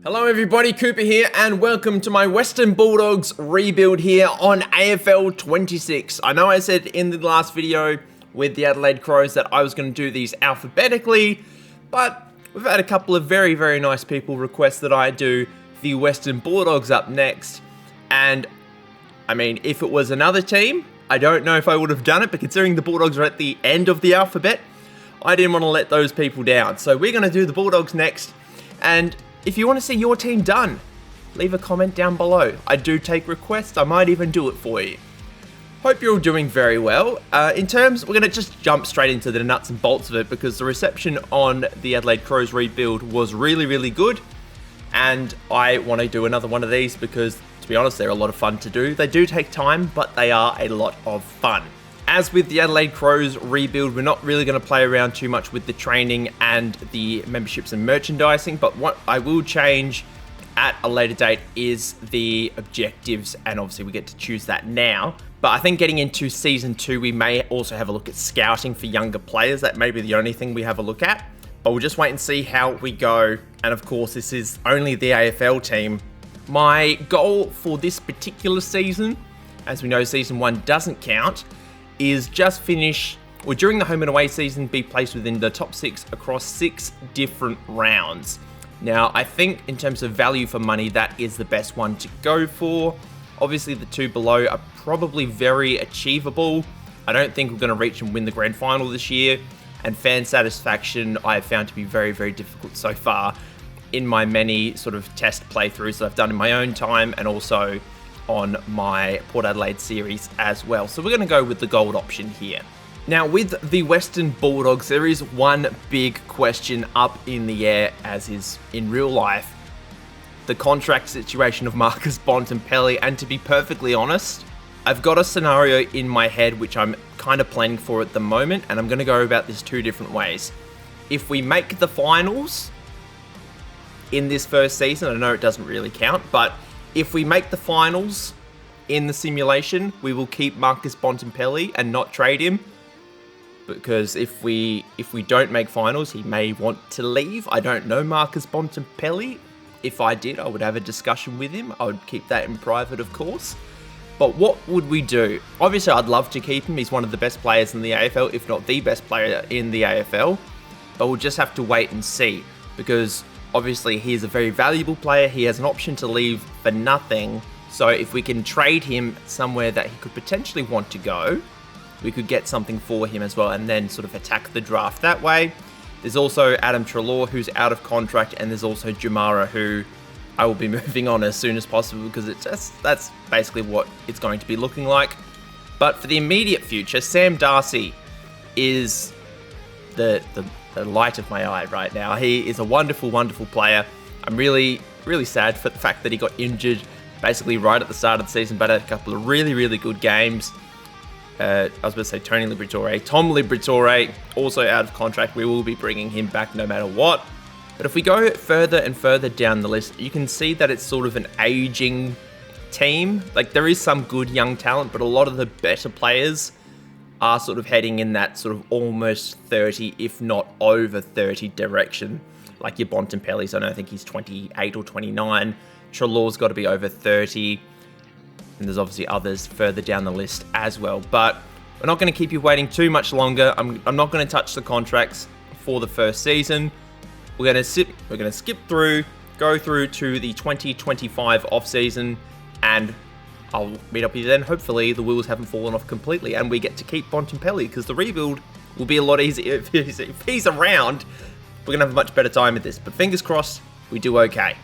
Hello everybody, Cooper here, and welcome to my Western Bulldogs rebuild here on AFL 26. I know I said in the last video with the Adelaide Crows that I was going to do these alphabetically, but we've had a couple of very nice people request that I do the Western Bulldogs up next. And I mean, if it was another team, I don't know if I would have done it, but considering the Bulldogs are at the end of the alphabet, I didn't want to let those people down. So we're going to do the Bulldogs next, and if you want to see your team done, leave a comment down below. I do take requests. I might even do it for you. Hope you're all doing very well. We're going to just jump straight into the nuts and bolts of it because the reception on the Adelaide Crows rebuild was really good. And I want to do another one of these because, to be honest, they're a lot of fun to do. They do take time, but they are a lot of fun. As with the Adelaide Crows rebuild, we're not really going to play around too much with the training and the memberships and merchandising, but what I will change at a later date is the objectives, and obviously we get to choose that now. But I think getting into Season 2, we may also have a look at scouting for younger players. That may be the only thing we have a look at, but we'll just wait and see how we go. And of course, this is only the AFL team. My goal for this particular season, as we know Season 1 doesn't count, is just finish, or during the home and away season, be placed within the top 6 across 6 different rounds. Now, I think in terms of value for money, that is the best one to go for. Obviously, the two below are probably very achievable. I don't think we're going to reach and win the grand final this year, and fan satisfaction I have found to be very difficult so far in my many sort of test playthroughs that I've done in my own time, and also on my Port Adelaide series as well. So we're going to go with the gold option here. Now, with the Western Bulldogs, there is one big question up in the air, as is in real life. The contract situation of Marcus Bontempelli, and to be perfectly honest, I've got a scenario in my head which I'm kind of planning for at the moment, and I'm going to go about this two different ways. If we make the finals in this first season, I know it doesn't really count, but if we make the finals in the simulation, we will keep Marcus Bontempelli and not trade him. Because if we don't make finals, he may want to leave. I don't know Marcus Bontempelli. If I did, I would have a discussion with him. I would keep that in private, of course. But what would we do? Obviously, I'd love to keep him. He's one of the best players in the AFL, if not the best player in the AFL. But we'll just have to wait and see, because obviously, he is a very valuable player. He has an option to leave for nothing. So if we can trade him somewhere that he could potentially want to go, we could get something for him as well, and then sort of attack the draft that way. There's also Adam Treloar, who's out of contract, and there's also Jamara, who I will be moving on as soon as possible, because that's basically what it's going to be looking like. But for the immediate future, Sam Darcy is the light of my eye right now. He is a wonderful player. I'm really sad for the fact that he got injured basically right at the start of the season, but had a couple of really good games. I was about to say Tom Liberatore, also out of contract. We will be bringing him back no matter what. But if we go further and further down the list, you can see that it's sort of an aging team. Like, there is some good young talent, but a lot of the better players are sort of heading in that sort of almost 30, if not over 30 direction. Like your Bontempelli's, I don't think he's 28 or 29. Treloar's got to be over 30. And there's obviously others further down the list as well. But we're not going to keep you waiting too much longer. I'm not going to touch the contracts for the first season. We're going to skip through, go through to the 2025 off-season, and I'll meet up with you then. Hopefully the wheels haven't fallen off completely and we get to keep Bontempelli, because the rebuild will be a lot easier if he's around. We're going to have a much better time with this, but fingers crossed we do okay.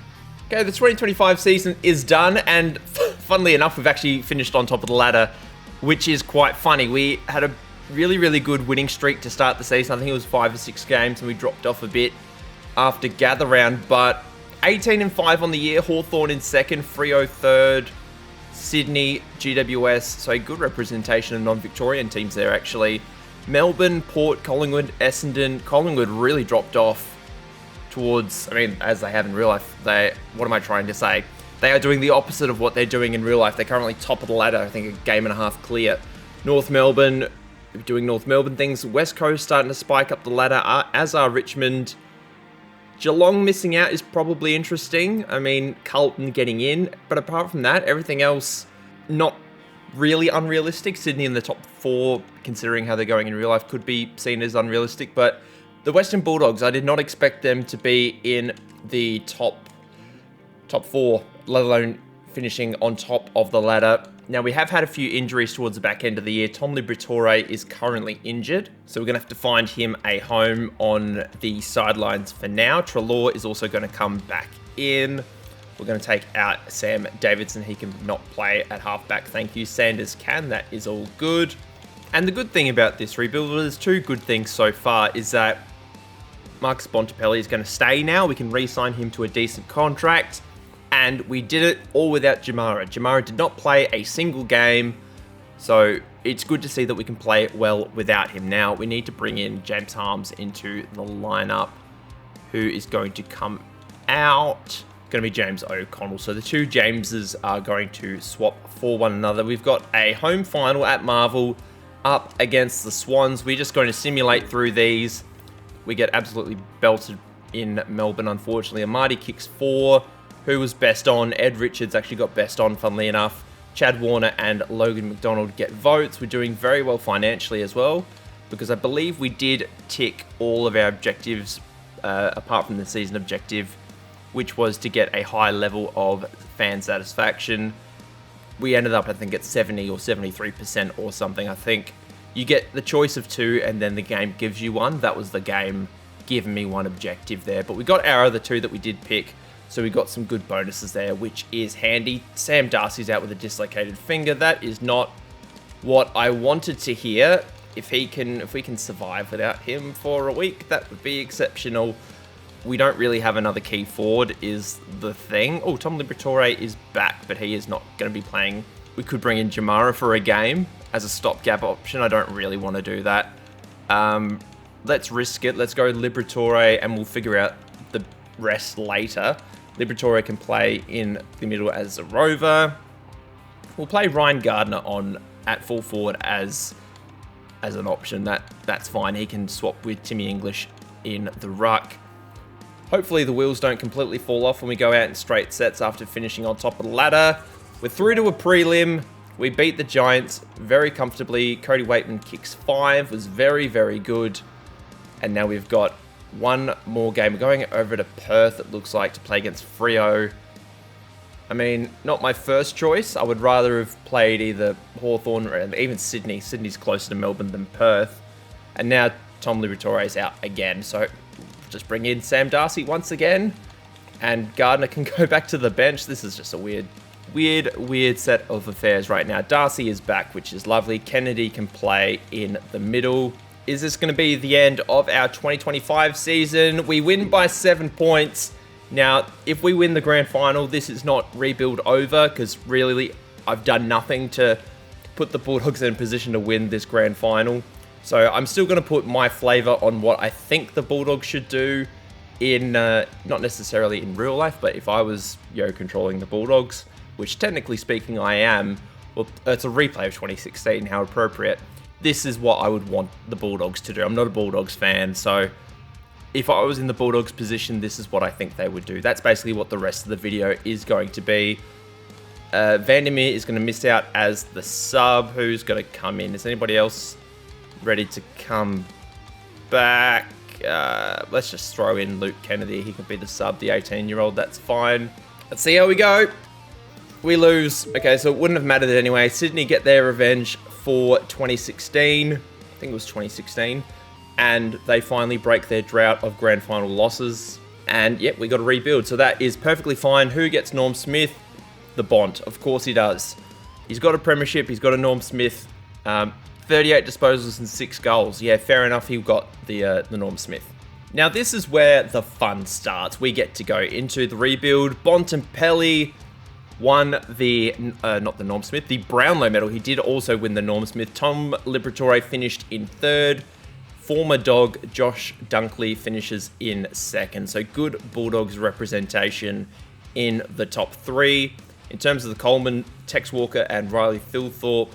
Okay, the 2025 season is done, and funnily enough, we've actually finished on top of the ladder, which is quite funny. We had a really good winning streak to start the season. I think it was 5 or 6 games, and we dropped off a bit after gather round, but 18-5 on the year. Hawthorn in second, Freo third, Sydney, GWS, so a good representation of non-Victorian teams there actually. Melbourne, Port, Collingwood, Essendon. Collingwood really dropped off towards, I mean, as they have in real life. What am I trying to say? They are doing the opposite of what they're doing in real life. They're currently top of the ladder, I think a game and a half clear. North Melbourne, doing North Melbourne things. West Coast starting to spike up the ladder, as are Richmond. Geelong missing out is probably interesting. I mean, Carlton getting in, but apart from that, everything else not really unrealistic. Sydney in the top 4, considering how they're going in real life, could be seen as unrealistic, but the Western Bulldogs, I did not expect them to be in the top 4, let alone finishing on top of the ladder. Now, we have had a few injuries towards the back end of the year. Tom Liberatore is currently injured, so we're going to have to find him a home on the sidelines for now. Treloar is also going to come back in. We're going to take out Sam Davidson. He can not play at halfback. Thank you. Sanders can. That is all good. And the good thing about this rebuild, well, there's 2 good things so far, is that Marcus Bontempelli is going to stay now. We can re-sign him to a decent contract. And we did it all without Jamara. Jamara did not play a single game. So it's good to see that we can play it well without him. Now, we need to bring in James Harms into the lineup, who is going to come out. Going to be James O'Connell. So the 2 Jameses are going to swap for one another. We've got a home final at Marvel up against the Swans. We're just going to simulate through these. We get absolutely belted in Melbourne, unfortunately. Amadi kicks 4. Who was best on? Ed Richards actually got best on, funnily enough. Chad Warner and Logan McDonald get votes. We're doing very well financially as well, because I believe we did tick all of our objectives, apart from the season objective, which was to get a high level of fan satisfaction. We ended up, I think, at 70 or 73% or something. I think you get the choice of 2 and then the game gives you 1. That was the game giving me 1 objective there. But we got our other 2 that we did pick. So we got some good bonuses there, which is handy. Sam Darcy's out with a dislocated finger. That is not what I wanted to hear. If we can survive without him for a week, that would be exceptional. We don't really have another key forward is the thing. Oh, Tom Liberatore is back, but he is not going to be playing. We could bring in Jamara for a game as a stopgap option. I don't really want to do that. Let's risk it. Let's go Liberatore, and we'll figure out the rest later. Liberatore can play in the middle as a rover. We'll play Ryan Gardner on at full forward as an option. That's fine. He can swap with Timmy English in the ruck. Hopefully the wheels don't completely fall off when we go out in straight sets after finishing on top of the ladder. We're through to a prelim. We beat the Giants very comfortably. Cody Waitman kicks 5, was very, very good. And now we've got 1 more game. We're going over to Perth, it looks like, to play against Freo. I mean, not my first choice. I would rather have played either Hawthorn or even Sydney. Sydney's closer to Melbourne than Perth. And now Tom Liberatore is out again. So just bring in Sam Darcy once again. And Gardner can go back to the bench. This is just a weird set of affairs right now. Darcy is back, which is lovely. Kennedy can play in the middle. Is this going to be the end of our 2025 season? We win by 7 points. Now, if we win the grand final, this is not rebuild over, because really, I've done nothing to put the Bulldogs in a position to win this grand final. So I'm still going to put my flavour on what I think the Bulldogs should do in, not necessarily in real life, but if I was, controlling the Bulldogs, which technically speaking I am, well, it's a replay of 2016, how appropriate. This is what I would want the Bulldogs to do. I'm not a Bulldogs fan, so if I was in the Bulldogs position, this is what I think they would do. That's basically what the rest of the video is going to be. Vandermeer is going to miss out as the sub. Who's going to come in? Is anybody else ready to come back? Let's just throw in Luke Kennedy. He can be the sub, the 18-year-old. That's fine. Let's see how we go. We lose. Okay, so it wouldn't have mattered anyway. Sydney get their revenge for 2016. I think it was 2016. And they finally break their drought of grand final losses. And yep, we got to rebuild. So that is perfectly fine. Who gets Norm Smith? The Bont. Of course he does. He's got a premiership. He's got a Norm Smith. 38 disposals and 6 goals. Yeah, fair enough. He got the Norm Smith. Now this is where the fun starts. We get to go into the rebuild. Bontempelli won the, not the Norm Smith, the Brownlow medal. He did also win the Norm Smith. Tom Liberatore finished in 3rd. Former Dog Josh Dunkley finishes in 2nd. So good Bulldogs representation in the top 3. In terms of the Coleman, Tex Walker and Riley Thilthorpe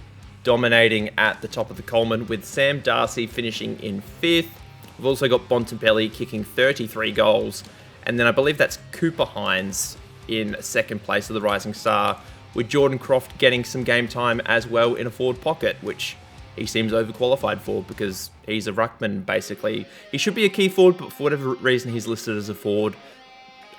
dominating at the top of the Coleman, with Sam Darcy finishing in 5th. We've also got Bontempelli kicking 33 goals And then I believe that's Cooper Hines in second place of the Rising Star, with Jordan Croft getting some game time as well in a forward pocket, which he seems overqualified for because he's a ruckman, basically. He should be a key forward, but for whatever reason he's listed as a forward.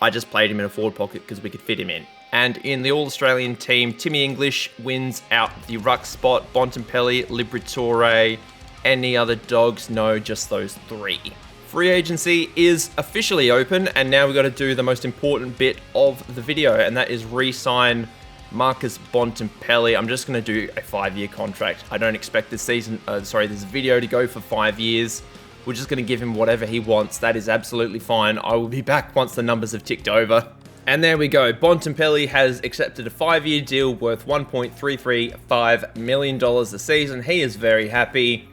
I just played him in a forward pocket because we could fit him in. And in the All-Australian team, Timmy English wins out the ruck spot. Bontempelli, Liberatore, any other dogs? No, just those three. Free agency is officially open, and now we've got to do the most important bit of the video, and that is re-sign Marcus Bontempelli. I'm just going to do a 5-year contract. I don't expect this video to go for 5 years. We're just going to give him whatever he wants. That is absolutely fine. I will be back once the numbers have ticked over. And there we go. Bontempelli has accepted a 5-year deal worth $1.335 million a season. He is very happy.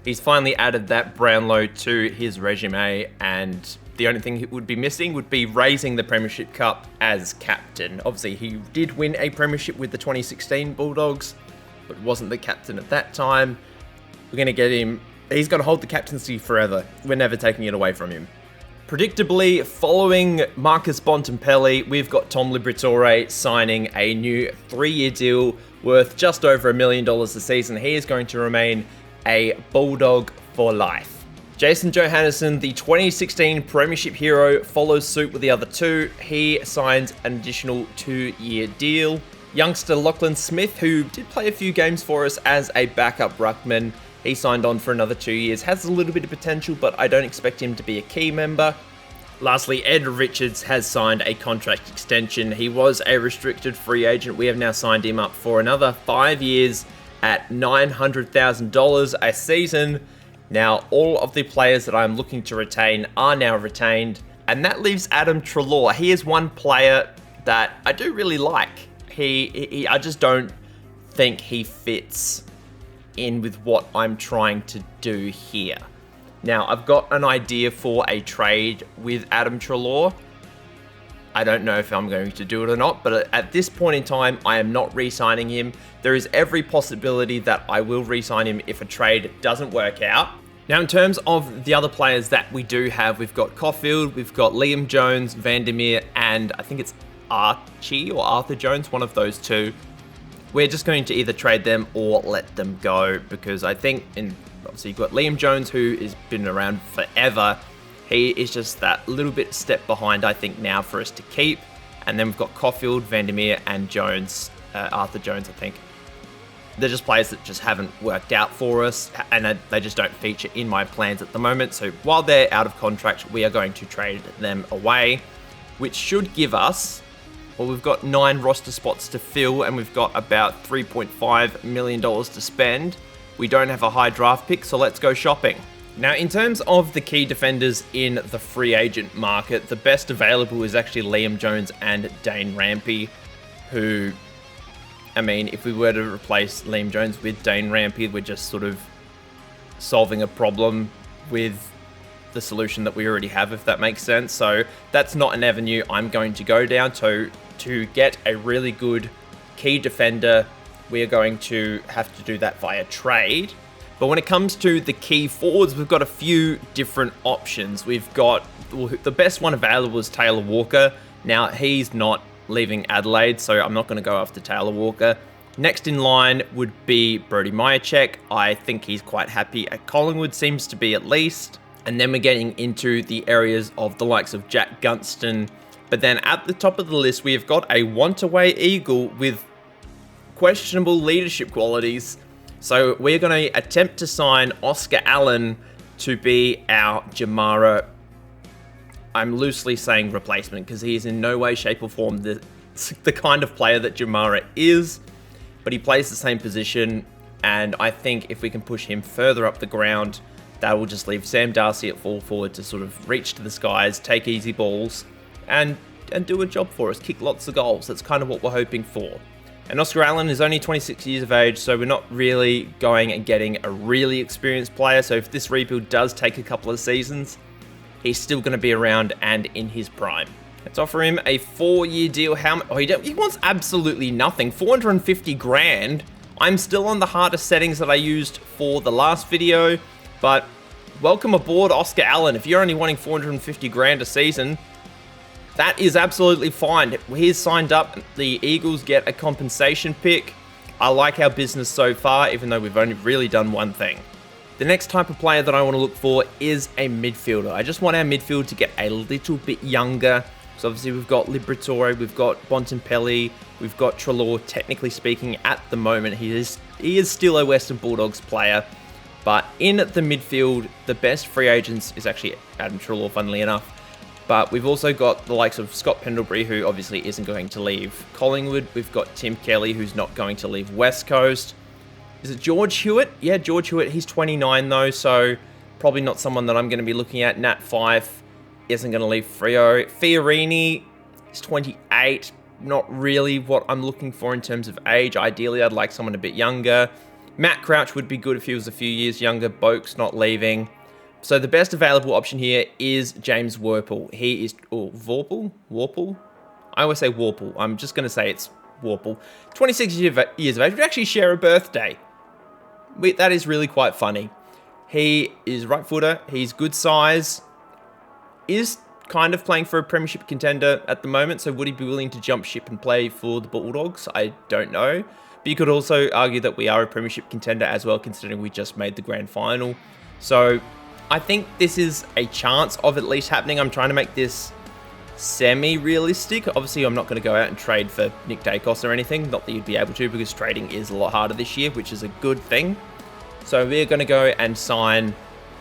He's finally added that Brownlow to his resume, and the only thing he would be missing would be raising the Premiership Cup as captain. Obviously, he did win a Premiership with the 2016 Bulldogs, but wasn't the captain at that time. We're going to get him. He's going to hold the captaincy forever. We're never taking it away from him. Predictably, following Marcus Bontempelli, we've got Tom Liberatore signing a new 3-year deal worth just over $1 million a season. He is going to remain a Bulldog for life. Jason Johannesson, the 2016 Premiership hero, follows suit with the other two. He signs an additional 2-year deal. Youngster Lachlan Smith, who did play a few games for us as a backup ruckman, he signed on for another 2 years. Has a little bit of potential, but I don't expect him to be a key member. Lastly, Ed Richards has signed a contract extension. He was a restricted free agent. We have now signed him up for another 5 years at $900,000 a season. Now, all of the players that I'm looking to retain are now retained, and that leaves Adam Treloar. He is one player that I do really like. I just don't think he fits in with what I'm trying to do here. Now, I've got an idea for a trade with Adam Treloar. I don't know if I'm going to do it or not, but at this point in time, I am not re-signing him. There is every possibility that I will re-sign him if a trade doesn't work out. Now, in terms of the other players that we do have, we've got Caulfield, we've got Liam Jones, Vandermeer, and I think it's Archie or Arthur Jones, one of those two. We're just going to either trade them or let them go, because I think, obviously you've got Liam Jones, who has been around forever. He is just that little bit step behind, I think, now for us to keep. And then we've got Caulfield, Vandermeer, and Jones, Arthur Jones, I think. They're just players that just haven't worked out for us, and they just don't feature in my plans at the moment. So while they're out of contract, we are going to trade them away, which should give us, well, we've got 9 roster spots to fill, and we've got about $3.5 million to spend. We don't have a high draft pick, so let's go shopping. Now, in terms of the key defenders in the free agent market, the best available is actually Liam Jones and Dane Rampy, who, I mean, if we were to replace Liam Jones with Dane Rampy, we're just sort of solving a problem with the solution that we already have, if that makes sense. So that's not an avenue I'm going to go down. To get a really good key defender, we are going to have to do that via trade. But when it comes to the key forwards, we've got a few different options. We've got, well, the best one available is Taylor Walker. Now, he's not leaving Adelaide, so I'm not going to go after Taylor Walker. Next in line would be Brody Myercheck. I think he's quite happy at Collingwood, seems to be at least. And then we're getting into the areas of the likes of Jack Gunston. But then at the top of the list, we have got a want-away Eagle with questionable leadership qualities. So we're going to attempt to sign Oscar Allen to be our Jamara. I'm loosely saying replacement because he is in no way, shape or form the kind of player that Jamara is. But he plays the same position, and I think if we can push him further up the ground, that will just leave Sam Darcy at full forward to sort of reach to the skies, take easy balls, and do a job for us, kick lots of goals. That's kind of what we're hoping for. And Oscar Allen is only 26 years of age, so we're not really going and getting a really experienced player. So if this rebuild does take a couple of seasons, he's still going to be around and in his prime. Let's offer him a 4-year deal. He wants absolutely nothing. 450 grand. I'm still on the hardest settings that I used for the last video, but welcome aboard, Oscar Allen. If you're only wanting 450 grand a season, That is absolutely fine. He's signed up. The Eagles get a compensation pick. I like our business so far, even though we've only really done one thing. The next type of player that I want to look for is a midfielder. I just want our midfield to get a little bit younger. So obviously we've got Liberatore, we've got Bontempelli, we've got Treloar. Technically speaking, at the moment, he is still a Western Bulldogs player. But in the midfield, the best free agents is actually Adam Treloar, funnily enough. But we've also got the likes of Scott Pendlebury, who obviously isn't going to leave Collingwood. We've got Tim Kelly, who's not going to leave West Coast. Is it George Hewitt? Yeah, George Hewitt. He's 29 though, so probably not someone that I'm going to be looking at. Nat Fyfe isn't going to leave Freo. Fiorini is 28. Not really what I'm looking for in terms of age. Ideally, I'd like someone a bit younger. Matt Crouch would be good if he was a few years younger. Boak's not leaving. So the best available option here is James Worpel. He is... Oh, Vorpal? Warple? I always say Warple. I'm just going to say it's Warple. 26 years of age. We actually share a birthday. That is really quite funny. He is right footer. He's good size. Is kind of playing for a Premiership contender at the moment. So would he be willing to jump ship and play for the Bulldogs? I don't know. But you could also argue that we are a Premiership contender as well, considering we just made the grand final. So I think this is a chance of at least happening. I'm trying to make this semi-realistic. Obviously, I'm not going to go out and trade for Nick Dacos or anything. Not that you'd be able to, because trading is a lot harder this year, which is a good thing. So we're going to go and sign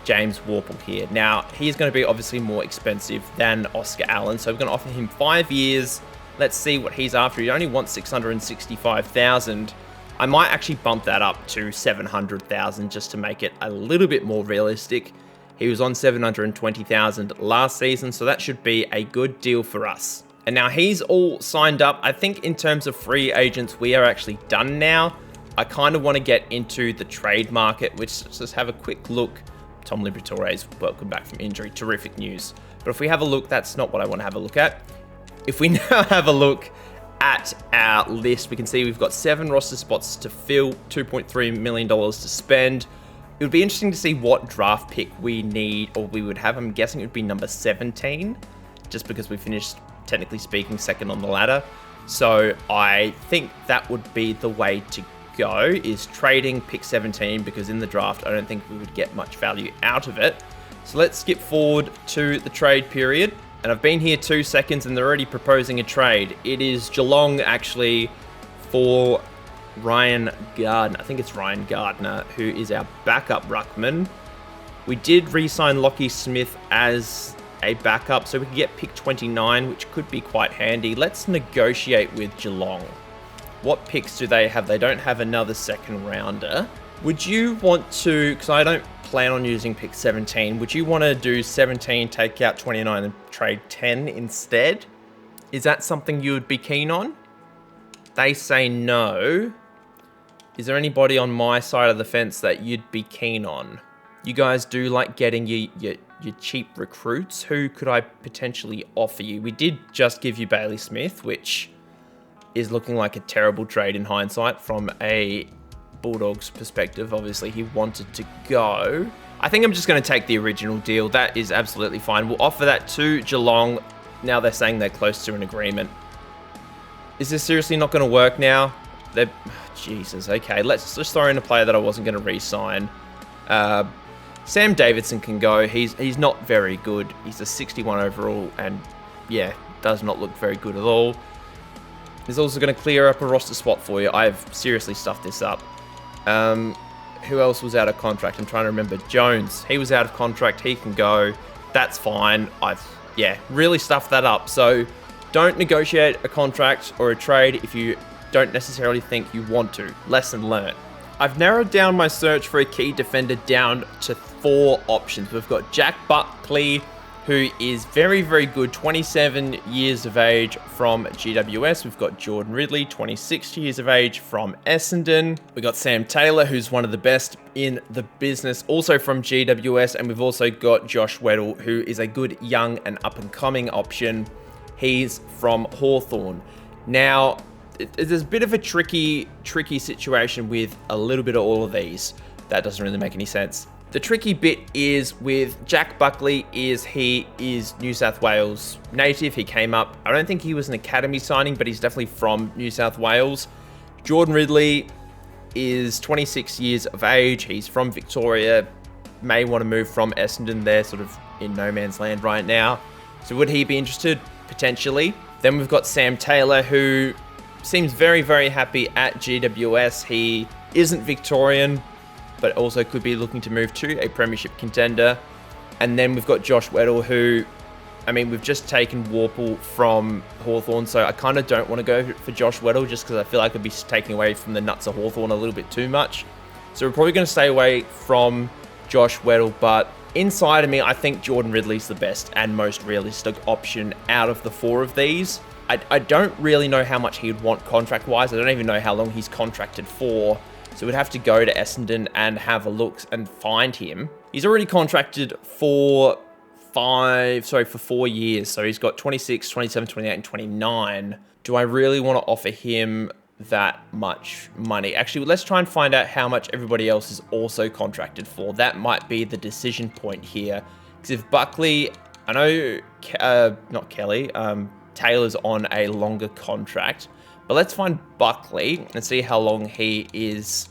James Worpel here. Now, he's going to be obviously more expensive than Oscar Allen. So we're going to offer him 5 years. Let's see what he's after. He only wants 665,000. I might actually bump that up to 700,000 just to make it a little bit more realistic. He was on 720,000 last season, so that should be a good deal for us. And now he's all signed up. I think in terms of free agents, we are actually done now. I kind of want to get into the trade market, which, let's just have a quick look. Tom Liberatore's welcome back from injury. Terrific news. But if we have a look, that's not what I want to have a look at. If we now have a look at our list, we can see we've got 7 roster spots to fill, $2.3 million to spend. It would be interesting to see what draft pick we need, or we would have. I'm guessing it would be number 17, just because we finished, technically speaking, second on the ladder. So I think that would be the way to go, is trading pick 17, because in the draft, I don't think we would get much value out of it. So let's skip forward to the trade period. And I've been here 2 seconds and they're already proposing a trade. It is Geelong, actually, for Ryan Gardner. I think it's Ryan Gardner, who is our backup ruckman. We did re-sign Lockie Smith as a backup, so we can get pick 29, which could be quite handy. Let's negotiate with Geelong. What picks do they have? They don't have another second rounder. Would you want to, because I don't plan on using pick 17, would you want to do 17, take out 29 and trade 10 instead? Is that something you would be keen on? They say no. Is there anybody on my side of the fence that you'd be keen on? You guys do like getting your cheap recruits. Who could I potentially offer you? We did just give you Bailey Smith, which is looking like a terrible trade in hindsight from a Bulldogs perspective. Obviously, he wanted to go. I think I'm just going to take the original deal. That is absolutely fine. We'll offer that to Geelong. Now they're saying they're close to an agreement. Is this seriously not going to work now? They're... Jesus, okay. Let's just throw in a player that I wasn't going to re-sign. Sam Davidson can go. He's not very good. He's a 61 overall, and yeah, does not look very good at all. He's also going to clear up a roster spot for you. I've seriously stuffed this up. Who else was out of contract? I'm trying to remember. Jones. He was out of contract. He can go. That's fine. Yeah, really stuffed that up. So don't negotiate a contract or a trade if you don't necessarily think you want to. Lesson learned. I've narrowed down my search for a key defender down to 4 options. We've got Jack Buckley, who is very, very good, 27 years of age from GWS. We've got Jordan Ridley, 26 years of age from Essendon. We've got Sam Taylor, who's one of the best in the business, also from GWS. And we've also got Josh Weddle, who is a good young and up-and-coming option. He's from Hawthorn. Now, there's a bit of a tricky situation with a little bit of all of these. That doesn't really make any sense. The tricky bit is with Jack Buckley is he is New South Wales native. He came up, I don't think he was an academy signing, but he's definitely from New South Wales. Jordan Ridley is 26 years of age. He's from Victoria, may want to move from Essendon. They're sort of in no man's land right now. So would he be interested? Potentially. Then we've got Sam Taylor, who seems very, very happy at GWS. He isn't Victorian, but also could be looking to move to a Premiership contender. And then we've got Josh Weddle, who, I mean, we've just taken Warple from Hawthorn, so I kind of don't want to go for Josh Weddle just because I feel like I'd be taking away from the nuts of Hawthorn a little bit too much. So we're probably going to stay away from Josh Weddle, but inside of me, I think Jordan Ridley's the best and most realistic option out of the four of these. I don't really know how much he'd want contract-wise. I don't even know how long he's contracted for. So we'd have to go to Essendon and have a look and find him. He's already contracted for 4 years. So he's got 26, 27, 28, and 29. Do I really want to offer him that much money? Actually, let's try and find out how much everybody else is also contracted for. That might be the decision point here. Because if Buckley, I know, not Kelly, Taylor's on a longer contract. But let's find Buckley and see how long he is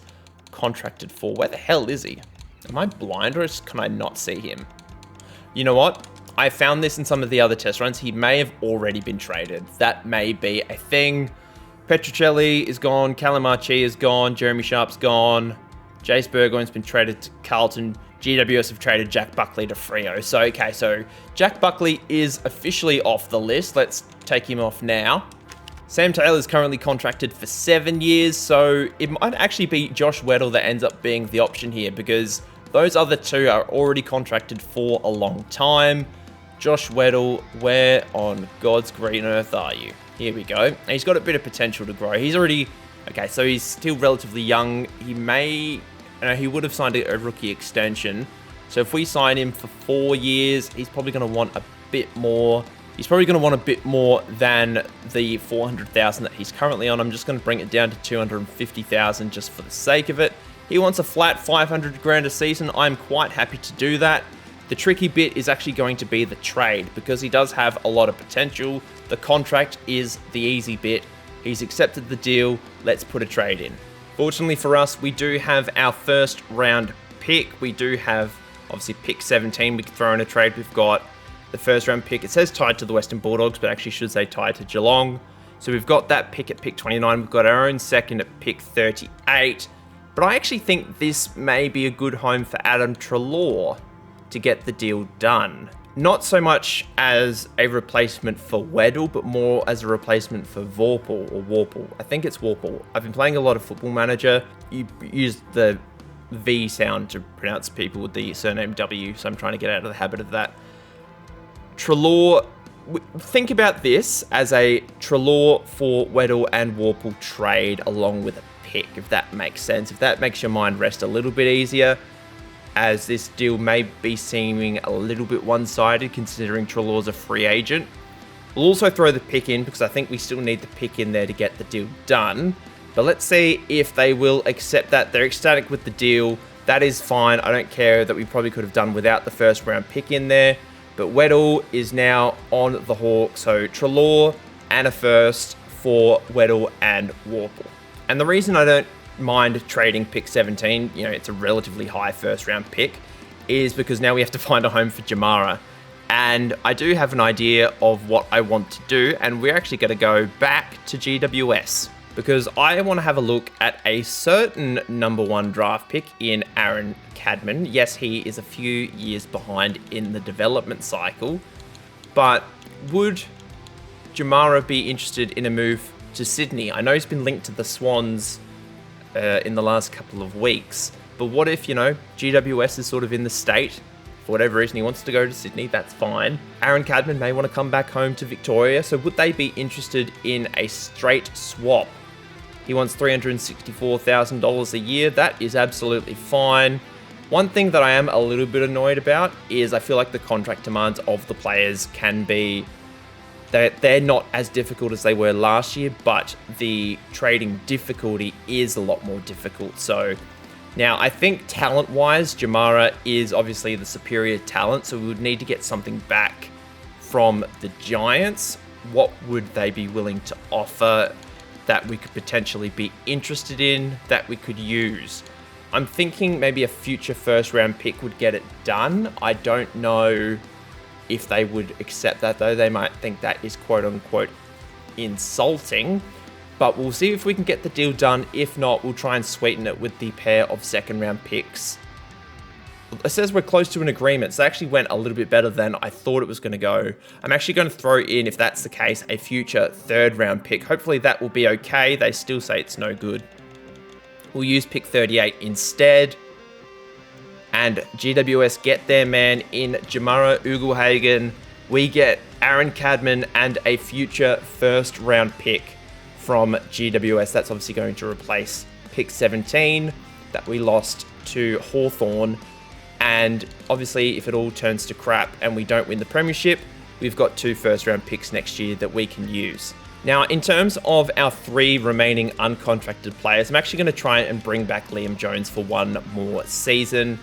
contracted for. Where the hell is he? Am I blind or can I not see him? You know what? I found this in some of the other test runs. He may have already been traded. That may be a thing. Petruccelli is gone. Callum Archie is gone. Jeremy Sharp's gone. Jace Burgoyne's been traded to Carlton. GWS have traded Jack Buckley to Freo. So, okay, so Jack Buckley is officially off the list. Let's take him off now. Sam Taylor is currently contracted for 7 years, so it might actually be Josh Weddle that ends up being the option here because those other two are already contracted for a long time. Josh Weddle, where on God's green earth are you? Here we go. And he's got a bit of potential to grow. He's already, okay, so he's still relatively young. He would have signed a rookie extension. So if we sign him for 4 years, he's probably going to want a bit more. He's probably going to want a bit more than the 400,000 that he's currently on. I'm just going to bring it down to 250,000 just for the sake of it. He wants a flat 500 grand a season. I'm quite happy to do that. The tricky bit is actually going to be the trade because he does have a lot of potential. The contract is the easy bit. He's accepted the deal. Let's put a trade in. Fortunately for us, we do have our first round pick. We do have, obviously, pick 17. We can throw in a trade. We've got the first round pick. It says tied to the Western Bulldogs, but actually should say tied to Geelong. So we've got that pick at pick 29. We've got our own second at pick 38. But I actually think this may be a good home for Adam Treloar to get the deal done. Not so much as a replacement for Weddle, but more as a replacement for Vorpal or Warple. I think it's Warple. I've been playing a lot of Football Manager. You use the V sound to pronounce people with the surname W, so I'm trying to get out of the habit of that. Treloar, think about this as a Treloar for Weddle and Warple trade along with a pick, if that makes sense. If that makes your mind rest a little bit easier, as this deal may be seeming a little bit one-sided considering Treloar's a free agent. We'll also throw the pick in because I think we still need the pick in there to get the deal done. But let's see if they will accept that. They're ecstatic with the deal. That is fine. I don't care that we probably could have done without the first round pick in there. But Weddle is now on the Hawk. So Treloar and a first for Weddle and Warple. And the reason I don't mind trading pick 17, it's a relatively high first round pick, is because now we have to find a home for Jamara. And I do have an idea of what I want to do, and we're actually going to go back to GWS because I want to have a look at a certain number 1 draft pick in Aaron Cadman. Yes, he is a few years behind in the development cycle, but would Jamara be interested in a move to Sydney? I know he's been linked to the Swans in the last couple of weeks. But what if, GWS is sort of in the state, for whatever reason he wants to go to Sydney, that's fine. Aaron Cadman may want to come back home to Victoria, so would they be interested in a straight swap? He wants $364,000 a year, that is absolutely fine. One thing that I am a little bit annoyed about is I feel like the contract demands of the players can be they're not as difficult as they were last year, but the trading difficulty is a lot more difficult. So Now, I think talent-wise, Jamara is obviously the superior talent, so we would need to get something back from the Giants. What would they be willing to offer that we could potentially be interested in, that we could use? I'm thinking maybe a future first-round pick would get it done. I don't know if they would accept that, though. They might think that is quote-unquote insulting. But we'll see if we can get the deal done. If not, we'll try and sweeten it with the pair of second-round picks. It says we're close to an agreement, so it actually went a little bit better than I thought it was going to go. I'm actually going to throw in, if that's the case, a future third-round pick. Hopefully that will be okay. They still say it's no good. We'll use pick 38 instead. And GWS get their man in Jamara Ugelhagen. We get Aaron Cadman and a future first-round pick from GWS. That's obviously going to replace pick 17 that we lost to Hawthorn. And obviously, if it all turns to crap and we don't win the Premiership, we've got 2 first-round picks next year that we can use. Now, in terms of our 3 remaining uncontracted players, I'm actually going to try and bring back Liam Jones for 1 more season,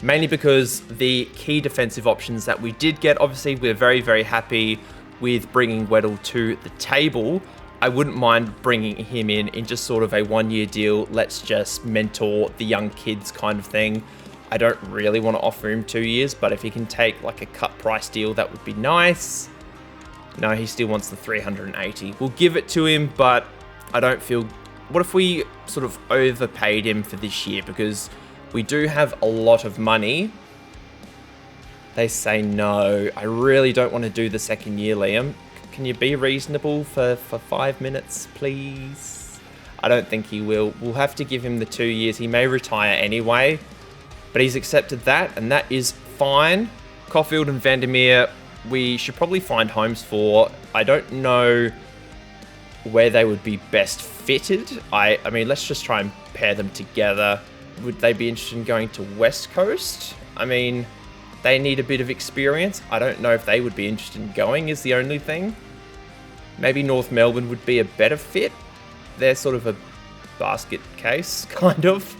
mainly because the key defensive options that we did get, obviously, we're very, very happy with bringing Weddle to the table. I wouldn't mind bringing him in just sort of a 1-year deal. Let's just mentor the young kids kind of thing. I don't really want to offer him 2 years, but if he can take like a cut price deal, that would be nice. No, he still wants the 380. We'll give it to him, but I don't feel... What if we sort of overpaid him for this year? Because we do have a lot of money. They say no. I really don't want to do the second year, Liam. Can you be reasonable for 5 minutes, please? I don't think he will. We'll have to give him the 2 years. He may retire anyway, but he's accepted that, and that is fine. Caulfield and Vandermeer, we should probably find homes for. I don't know where they would be best fitted. I mean, let's just try and pair them together. Would they be interested in going to West Coast? I mean, they need a bit of experience. I don't know if they would be interested in going, is the only thing. Maybe North Melbourne would be a better fit. They're sort of a basket case, kind of.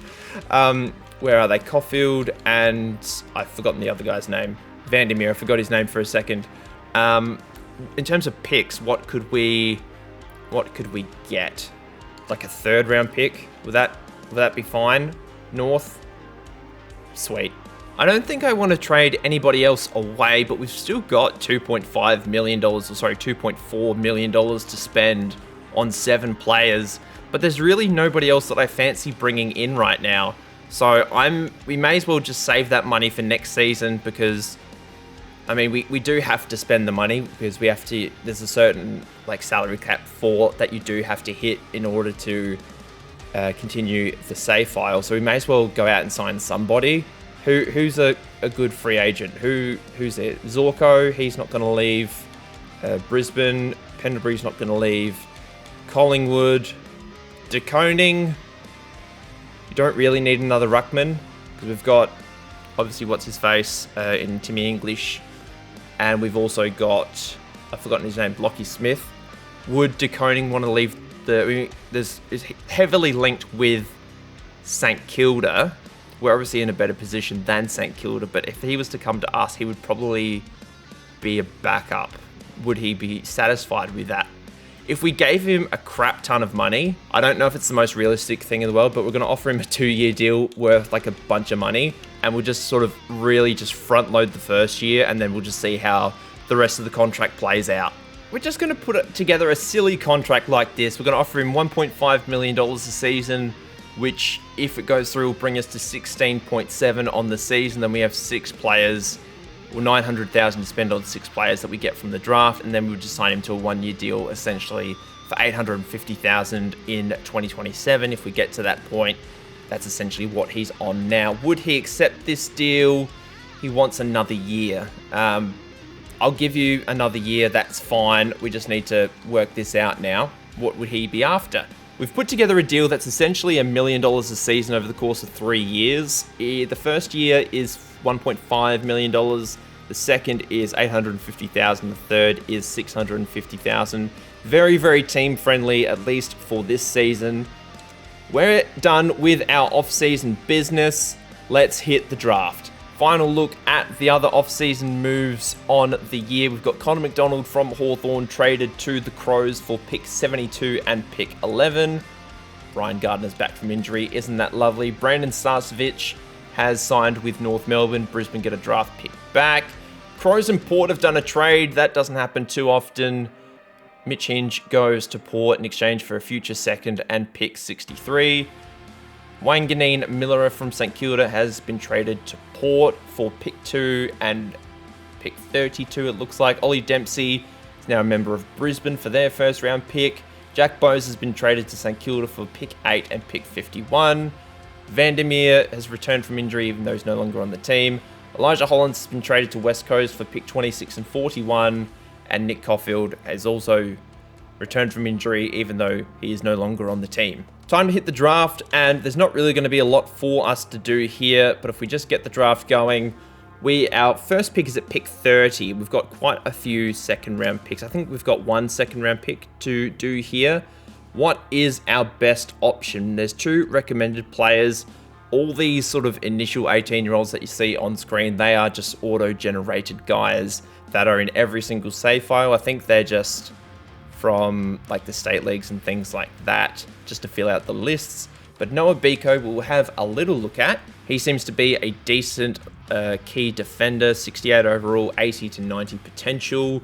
Where are they? Caulfield and... I've forgotten the other guy's name. Vandermeer, I forgot his name for a second. In terms of picks, what could we get? Like a 3rd round pick? Would that be fine? North? Sweet. I don't think I want to trade anybody else away, but we've still got $2.5 million, or sorry, $2.4 million to spend on 7 players, but there's really nobody else that I fancy bringing in right now. So we may as well just save that money for next season, because I mean, we do have to spend the money, because we have to, there's a certain like salary cap that you do have to hit in order to continue the save file. So we may as well go out and sign somebody. Who's a good free agent? Who's there? Zorko, he's not going to leave. Brisbane, Pendlebury's not going to leave. Collingwood, De Koning. You don't really need another ruckman, because we've got obviously what's his face in Timmy English, and we've also got, I've forgotten his name, Lockie Smith. Would De Koning want to leave is heavily linked with St Kilda. We're obviously in a better position than St Kilda, but if he was to come to us, he would probably be a backup. Would he be satisfied with that? If we gave him a crap ton of money, I don't know if it's the most realistic thing in the world, but we're going to offer him a 2-year deal worth like a bunch of money, and we'll just sort of really just front load the first year, and then we'll just see how the rest of the contract plays out. We're just going to put together a silly contract like this. We're going to offer him $1.5 million a season, which, if it goes through, will bring us to 16.7 on the season. Then we have 6 players, or 900,000 to spend on 6 players that we get from the draft, and then we'll just sign him to a 1-year deal, essentially for 850,000 in 2027. If we get to that point, that's essentially what he's on now. Would he accept this deal? He wants another year. I'll give you another year. That's fine. We just need to work this out now. What would he be after? We've put together a deal that's essentially $1 million a season over the course of 3 years. The first year is $1.5 million. The second is $850,000. The third is $650,000. Very, very team friendly, at least for this season. We're done with our off-season business. Let's hit the draft. Final look at the other off-season moves on the year. We've got Connor McDonald from Hawthorn traded to the Crows for pick 72 and pick 11. Brian Gardner's back from injury. Isn't that lovely? Brandon Starcevich has signed with North Melbourne. Brisbane get a draft pick back. Crows and Port have done a trade. That doesn't happen too often. Mitch Hinge goes to Port in exchange for a future second and pick 63. Wanganeen Miller from St Kilda has been traded to Port for pick 2 and pick 32, it looks like. Ollie Dempsey is now a member of Brisbane for their first round pick. Jack Bowes has been traded to St Kilda for pick 8 and pick 51. Vandermeer has returned from injury even though he's no longer on the team. Elijah Hollands has been traded to West Coast for pick 26 and 41. And Nick Caulfield has also returned from injury even though he is no longer on the team. Time to hit the draft, and there's not really going to be a lot for us to do here, but if we just get the draft going, our first pick is at pick 30. We've got quite a few second round picks. I think we've got one second round pick to do here. What is our best option? There's 2 recommended players. All these sort of initial 18-year-olds that you see on screen, they are just auto-generated guys that are in every single save file. I think they're just from like the state leagues and things like that, just to fill out the lists. But Noah Biko we'll have a little look at. He seems to be a decent key defender, 68 overall, 80 to 90 potential.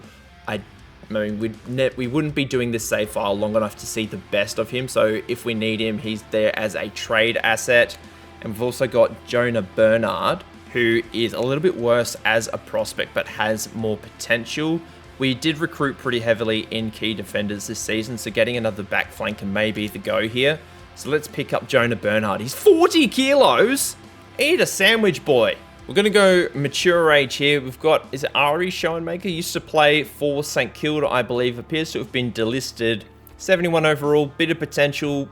I mean, we wouldn't be doing this save file long enough to see the best of him, so if we need him, he's there as a trade asset. And we've also got Jonah Bernard, who is a little bit worse as a prospect, but has more potential. We did recruit pretty heavily in key defenders this season, so getting another back flanker may be the go here. So let's pick up Jonah Bernard. He's 40 kilos! Eat a sandwich, boy. We're going to go mature age here. We've got, is it Ari Schoenmaker? Used to play for St Kilda, I believe. Appears to have been delisted. 71 overall, bit of potential.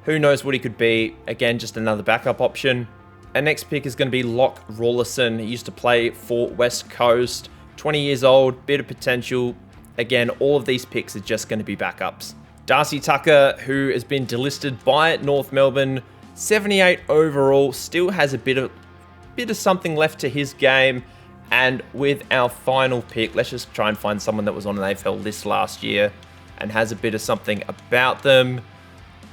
Who knows what he could be. Again, just another backup option. Our next pick is going to be Locke Rawlinson. He used to play for West Coast. 20 years old, bit of potential. Again, all of these picks are just going to be backups. Darcy Tucker, who has been delisted by North Melbourne, 78 overall, still has a bit of something left to his game. And with our final pick, let's just try and find someone that was on an AFL list last year and has a bit of something about them.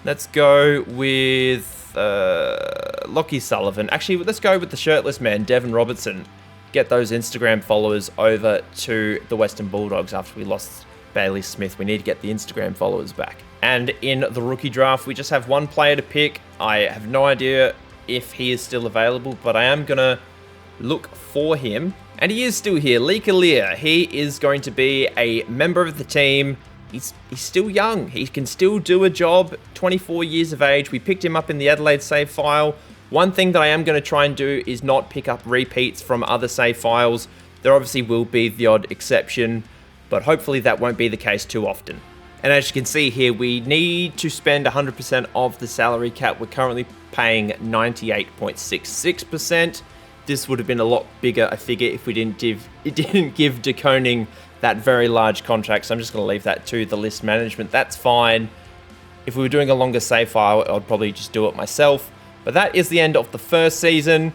Let's go with Lockie Sullivan. Actually, let's go with the shirtless man, Devon Robertson. Get those Instagram followers over to the Western Bulldogs after we lost Bailey Smith. We need to get the Instagram followers back. And in the rookie draft, we just have one player to pick. I have no idea if he is still available, but I am going to look for him. And he is still here. Lee Kalia. He is going to be a member of the team. He's still young. He can still do a job. 24 years of age. We picked him up in the Adelaide save file. One thing that I am going to try and do is not pick up repeats from other save files. There obviously will be the odd exception, but hopefully that won't be the case too often. And as you can see here, we need to spend 100% of the salary cap. We're currently paying 98.66%. This would have been a lot bigger, I figure, if we didn't give De Koning that very large contract. So I'm just going to leave that to the list management. That's fine. If we were doing a longer save file, I'd probably just do it myself. But that is the end of the first season.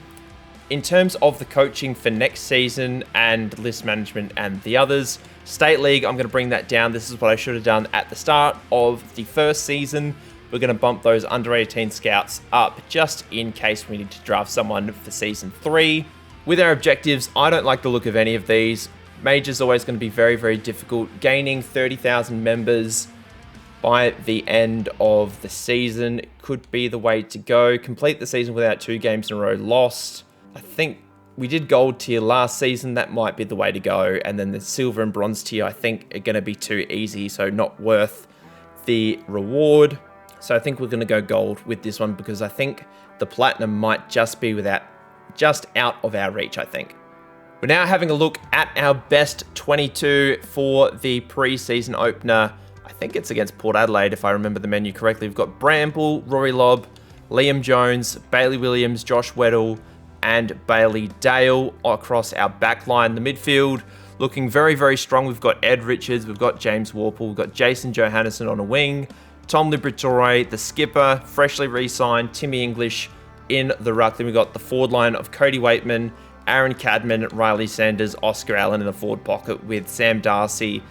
In terms of the coaching for next season and list management and the others, State League, I'm going to bring that down. This is what I should have done at the start of the first season. We're going to bump those under 18 scouts up just in case we need to draft someone for season 3. With our objectives, I don't like the look of any of these. Major's always going to be very, very difficult. Gaining 30,000 members by the end of the season could be the way to go. Complete the season without 2 games in a row lost. I think we did gold tier last season. That might be the way to go. And then the silver and bronze tier, I think, are going to be too easy, so not worth the reward. So I think we're going to go gold with this one because I think the platinum might just be just out of our reach, I think. We're now having a look at our best 22 for the pre-season opener. I think it's against Port Adelaide, if I remember the menu correctly. We've got Bramble, Rory Lobb, Liam Jones, Bailey Williams, Josh Weddle, and Bailey Dale across our back line. The midfield looking very, very strong. We've got Ed Richards, we've got James Warple, we've got Jason Johannesson on a wing, Tom Liberatore, the skipper, freshly re-signed, Timmy English in the ruck. Then we've got the forward line of Cody Waitman, Aaron Cadman, Riley Sanders, Oscar Allen in the forward pocket with Sam Darcy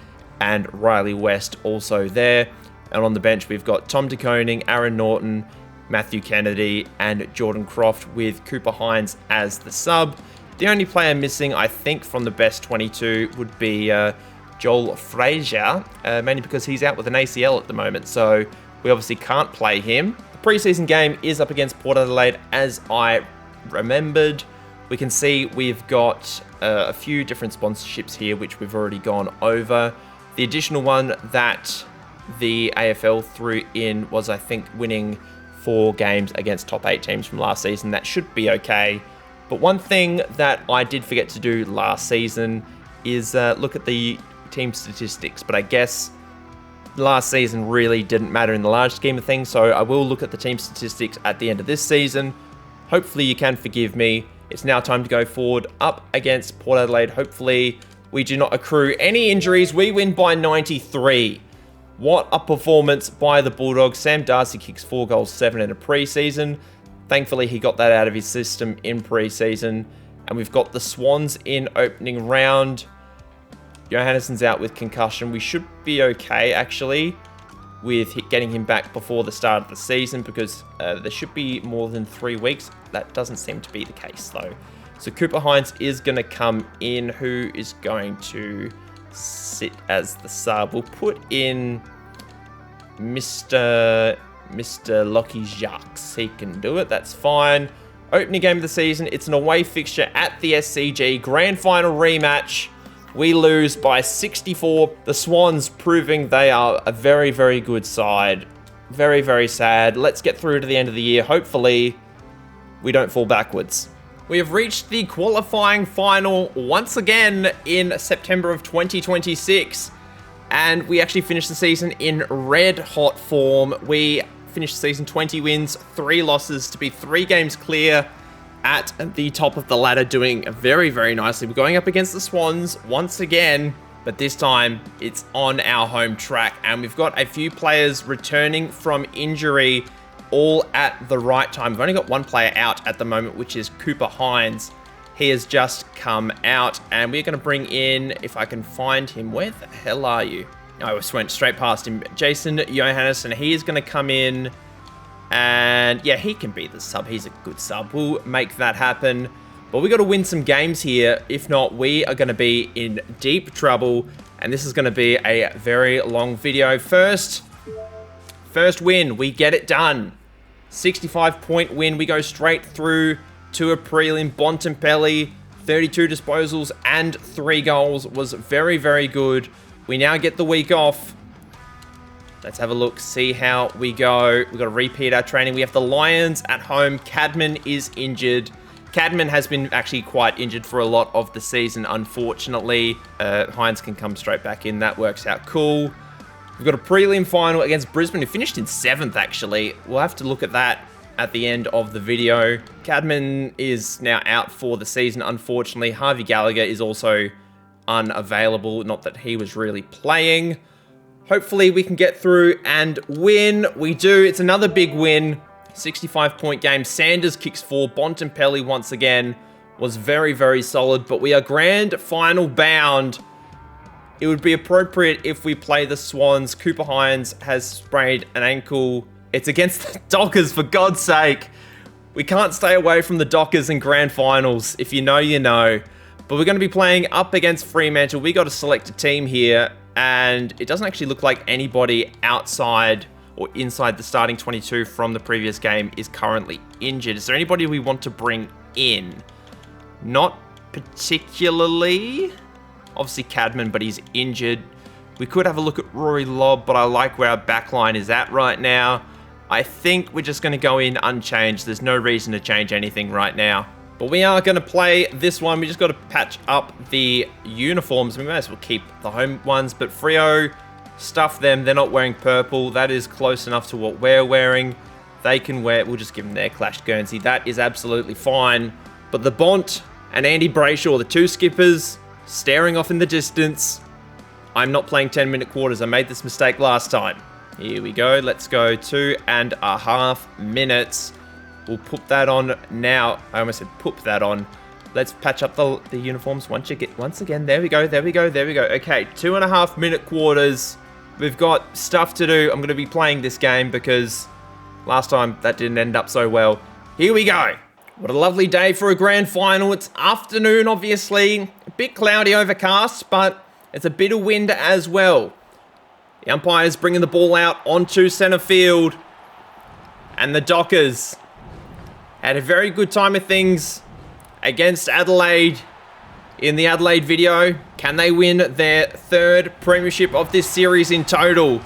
and Riley West also there. And on the bench, we've got Tom De Koning, Aaron Norton, Matthew Kennedy, and Jordan Croft with Cooper Hines as the sub. The only player missing, I think, from the best 22 would be Joel Frazier, mainly because he's out with an ACL at the moment, so we obviously can't play him. The preseason game is up against Port Adelaide, as I remembered. We can see we've got a few different sponsorships here, which we've already gone over. The additional one that the AFL threw in was, I think, winning 4 games against top 8 teams from last season. That should be okay. But one thing that I did forget to do last season is look at the team statistics, but I guess last season really didn't matter in the large scheme of things, so I will look at the team statistics at the end of this season. Hopefully you can forgive me. It's now time to go forward up against Port Adelaide. Hopefully we do not accrue any injuries. We win by 93. What a performance by the Bulldogs. Sam Darcy kicks 4 goals, 7 in a preseason. Thankfully he got that out of his system in preseason. And we've got the Swans in opening round. Johannesson's out with concussion. We should be okay, actually, with getting him back before the start of the season, because there should be more than 3 weeks. That doesn't seem to be the case, though. So Cooper Hines is going to come in. Who is going to sit as the sub? We'll put in Mr. Lockie Jacques. He can do it. That's fine. Opening game of the season. It's an away fixture at the SCG. Grand final rematch. We lose by 64. The Swans proving they are a very, very good side. Very, very sad. Let's get through to the end of the year. Hopefully, we don't fall backwards. We have reached the qualifying final once again in September of 2026. And we actually finished the season in red hot form. We finished the season 20 wins, 3 losses to be 3 games clear at the top of the ladder, doing very, very nicely. We're going up against the Swans once again, but this time it's on our home track, and we've got a few players returning from injury all at the right time. We've only got 1 player out at the moment, which is Cooper Hines. He has just come out, and we're going to bring in, if I can find him, where the hell are you? I just went straight past him. Jason Johannesson, he is going to come in. And yeah, he can be the sub. He's a good sub. We'll make that happen. But we got to win some games here. If not, we are going to be in deep trouble. And this is going to be a very long video. First win. We get it done. 65-point win. We go straight through to a prelim. Bontempelli, 32 disposals and 3 goals. Was very, very good. We now get the week off. Let's have a look, see how we go. We've got to repeat our training. We have the Lions at home. Cadman is injured. Cadman has been actually quite injured for a lot of the season, unfortunately. Hines can come straight back in. That works out cool. We've got a prelim final against Brisbane, who finished in 7th, actually. We'll have to look at that at the end of the video. Cadman is now out for the season, unfortunately. Harvey Gallagher is also unavailable. Not that he was really playing. Hopefully we can get through and win. We do. It's another big win. 65-point game. Sanders kicks 4. Bontempelli once again was very, very solid. But we are grand final bound. It would be appropriate if we play the Swans. Cooper Hines has sprained an ankle. It's against the Dockers, for God's sake. We can't stay away from the Dockers in grand finals. If you know, you know. But we're going to be playing up against Fremantle. We got to select a team here. And it doesn't actually look like anybody outside or inside the starting 22 from the previous game is currently injured. Is there anybody we want to bring in? Not particularly. Obviously Cadman, but he's injured. We could have a look at Rory Lobb, but I like where our backline is at right now. I think we're just going to go in unchanged. There's no reason to change anything right now. But we are going to play this one. We just got to patch up the uniforms. We may as well keep the home ones. But Freo, stuff them. They're not wearing purple. That is close enough to what we're wearing. They can wear... We'll just give them their Clash Guernsey. That is absolutely fine. But the Bont and Andy Brayshaw, the 2 skippers, staring off in the distance. I'm not playing 10-minute quarters. I made this mistake last time. Here we go. Let's go 2.5 minutes. We'll put that on now. I almost said put that on. Let's patch up the uniforms once again. There we go. Okay, 2.5 minute quarters. We've got stuff to do. I'm going to be playing this game because last time that didn't end up so well. Here we go. What a lovely day for a grand final. It's afternoon, obviously. A bit cloudy, overcast, but it's a bit of wind as well. The umpire's bringing the ball out onto centre field. And the Dockers had a very good time of things against Adelaide in the Adelaide video. Can they win their third premiership of this series in total?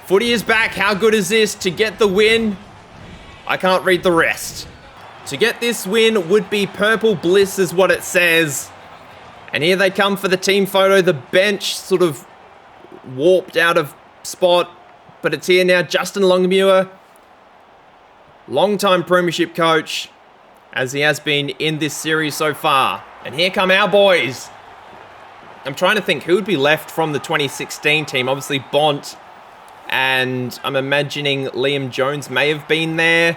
Footy is back. How good is this to get the win? I can't read the rest. To get this win would be purple bliss is what it says. And here they come for the team photo. The bench sort of warped out of spot, but it's here now. Justin Longmuir, long-time premiership coach, as he has been in this series so far. And here come our boys. I'm trying to think who would be left from the 2016 team. Obviously Bont, and I'm imagining Liam Jones may have been there.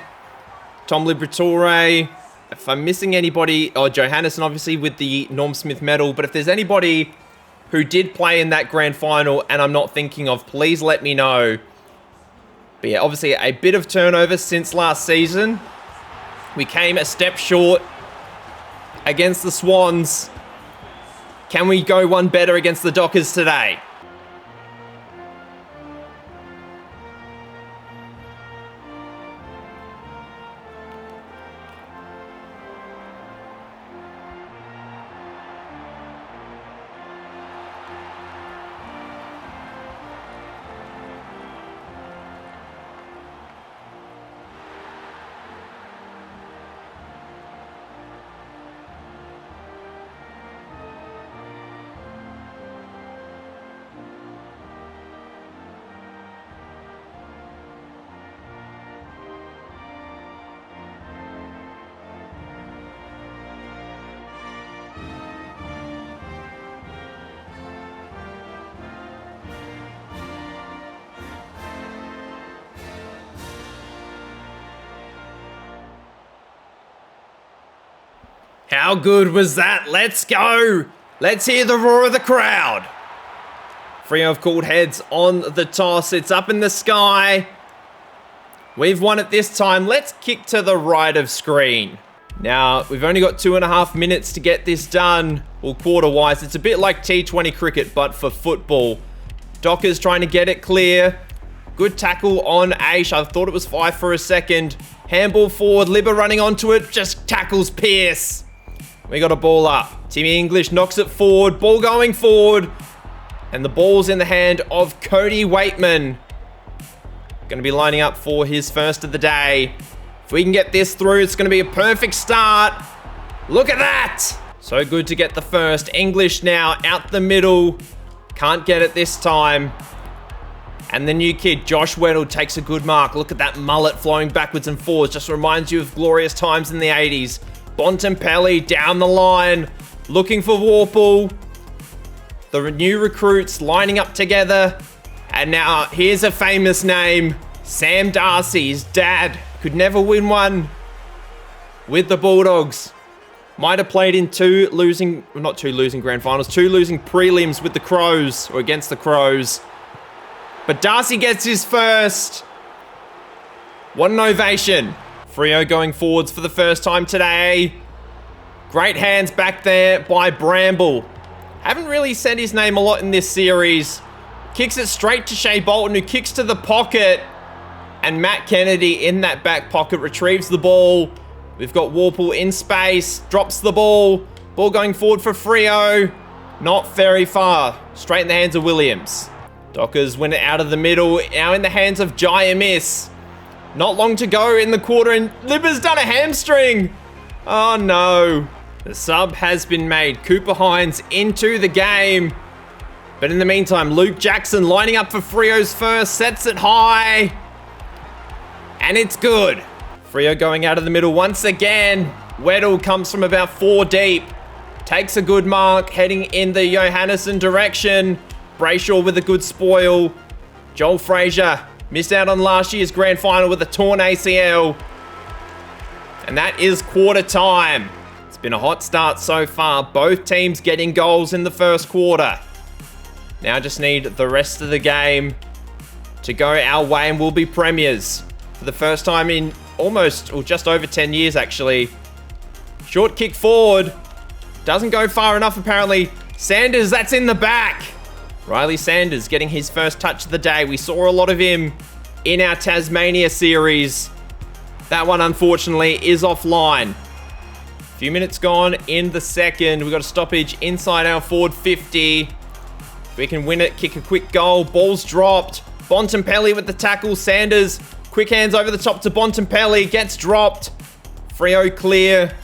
Tom Liberatore. If I'm missing anybody, Johannesson obviously with the Norm Smith medal. But if there's anybody who did play in that grand final and I'm not thinking of, please let me know. But yeah, obviously a bit of turnover since last season. We came a step short against the Swans. Can we go one better against the Dockers today? How good was that? Let's go. Let's hear the roar of the crowd. Freo have called heads on the toss. It's up in the sky. We've won it this time. Let's kick to the right of screen. Now, we've only got 2.5 minutes to get this done. Well, quarter-wise. It's a bit like T20 cricket, but for football. Dockers trying to get it clear. Good tackle on Aish. I thought it was 5 for a second. Handball forward. Libba running onto it. Just tackles Pearce. We got a ball up. Timmy English knocks it forward. Ball going forward. And the ball's in the hand of Cody Waitman. Going to be lining up for his first of the day. If we can get this through, it's going to be a perfect start. Look at that. So good to get the first. English now out the middle. Can't get it this time. And the new kid, Josh Weddle, takes a good mark. Look at that mullet flowing backwards and forwards. Just reminds you of glorious times in the 80s. Bontempelli down the line, looking for Warple. The new recruits lining up together. And now here's a famous name, Sam Darcy. His dad could never win one with the Bulldogs. Might have played in two losing grand finals, 2 losing prelims with the Crows, or against the Crows. But Darcy gets his first. What an ovation. Freo going forwards for the first time today. Great hands back there by Bramble. Haven't really said his name a lot in this series. Kicks it straight to Shea Bolton, who kicks to the pocket. And Matt Kennedy in that back pocket retrieves the ball. We've got Warple in space. Drops the ball. Ball going forward for Freo. Not very far. Straight in the hands of Williams. Dockers win it out of the middle. Now in the hands of Jaiamis. Not long to go in the quarter, and Libba's done a hamstring. Oh no. The sub has been made. Cooper Hines into the game. But in the meantime, Luke Jackson lining up for Freo's first. Sets it high. And it's good. Freo going out of the middle once again. Weddle comes from about 4 deep. Takes a good mark, heading in the Johannesson direction. Brayshaw with a good spoil. Joel Frazier missed out on last year's grand final with a torn ACL. And that is quarter time. It's been a hot start so far. Both teams getting goals in the first quarter. Now just need the rest of the game to go our way and we'll be premiers for the first time in almost, or just over 10 years actually. Short kick forward. Doesn't go far enough apparently. Sanders, that's in the back. Riley Sanders getting his first touch of the day. We saw a lot of him in our Tasmania series. That one, unfortunately, is offline. A few minutes gone in the second. We've got a stoppage inside our forward 50. We can win it, kick a quick goal. Ball's dropped. Bontempelli with the tackle. Sanders, quick hands over the top to Bontempelli. Gets dropped. Freo clear.